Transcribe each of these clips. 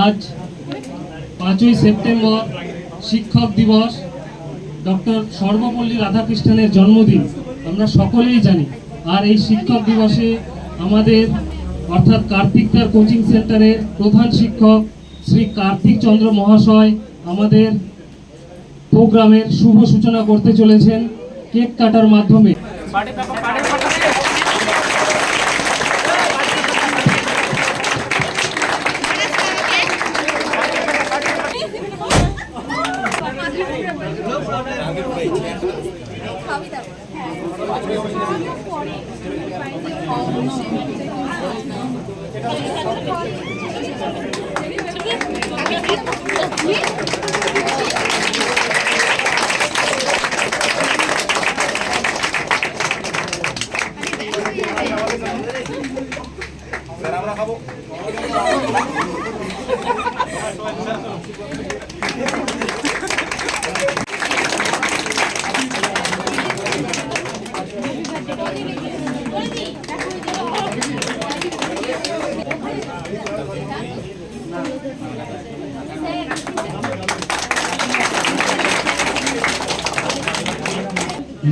আজ 5ই সেপ্টেম্বর শিক্ষক দিবস, ডক্টর সর্বপল্লী রাধাকৃষ্ণনের জন্মদিন আমরা সকলেই জানি। আর এই শিক্ষক দিবসে আমাদের অর্থাৎ কার্তিকদার কোচিং সেন্টারের প্রধান শিক্ষক শ্রী কার্তিক চন্দ্র মহাশয় আমাদের প্রোগ্রামের শুভ সূচনা করতে চলেছেন কেক কাটার মাধ্যমে।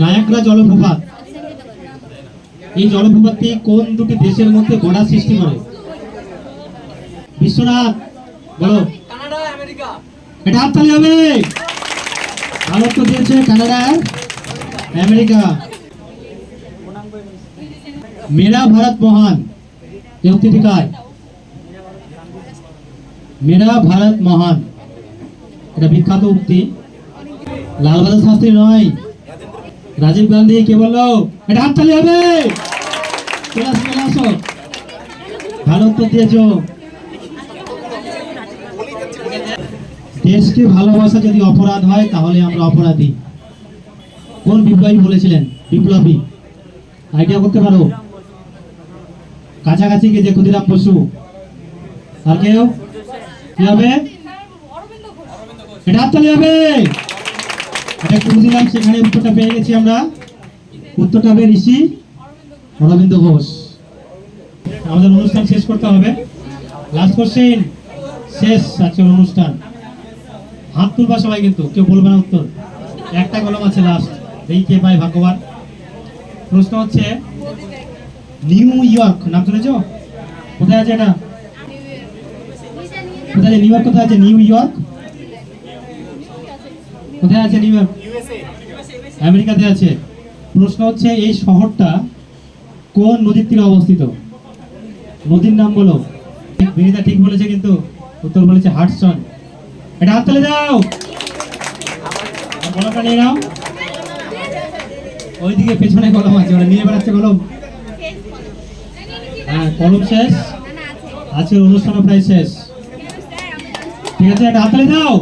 নায়াগ্রা জলপ্রপাত, এই জলপ্রপাতটি কোন দুটি দেশের মধ্যে বর্ডার সৃষ্টি করে? বিশ্বনাথ বলো। Canada, America. এটা হাততালি হবে। ভারত দিয়েছে কানাডা, আমেরিকা। মেরা ভারত মহান, এই উক্তিটি কার? মেরা ভারত মহান, এটা বিখ্যাত উক্তি। লাল বাহাদুর শাস্ত্রী নয়, রাজীব গান্ধী। কে বললো? এটা হাততালি হবে। ভালো উত্তর দিয়েছ। দেশকে ভালোবাসা যদি অপরাধ হয় তাহলে আমরা অপরাধী। কোন বিপ্লবী বলেছিলেন? বিপ্লবী আইডিয়া করতে পারো? কাছাকাছি গিয়ে যে ক্ষুদিরাম বসু। আর কেউ? কি হবে? এটা হাততালি হবে। এটা খুঁজছিলাম, সেখানে উত্তরটা পেয়ে গেছি আমরা। উত্তরটা হবে ঋষি অরবিন্দ ঘোষ। আমাদের অনুষ্ঠান শেষ করতে হবে। লাস্ট কোশ্চেন, শেষ আজকের অনুষ্ঠান। হাত তুলবা সবাই, কিন্তু কেউ বলবে না উত্তর। একটা কলম আছে লাস্ট, এই কে পায় ভাগ্যবান। প্রশ্ন হচ্ছে নিউ ইয়র্ক নাম শুনেছ? কোথায় আছে এটা? কোথায়? নিউ ইয়র্ক কোথায় আছে? নিউ ইয়র্ক কোথায় আছে? নিউ ইয়র্ক আমেরিকাতে আছে। প্রশ্ন হচ্ছে এই শহরটা কোন নদীর তীরে অবস্থিত? নদীর নাম বলো। বিনীতা ঠিক বলেছে, কিন্তু উত্তর বলেছে হাডসন। এটা হাততালি দাও। কলমটা নিয়ে নাও। ওইদিকে পেছনে কলম আছে, ওরা নিয়ে বেড়াচ্ছে কলম। হ্যাঁ, কলম শেষ। আজকের অনুষ্ঠানও প্রায় শেষ। ঠিক আছে, এটা হাততালি দাও।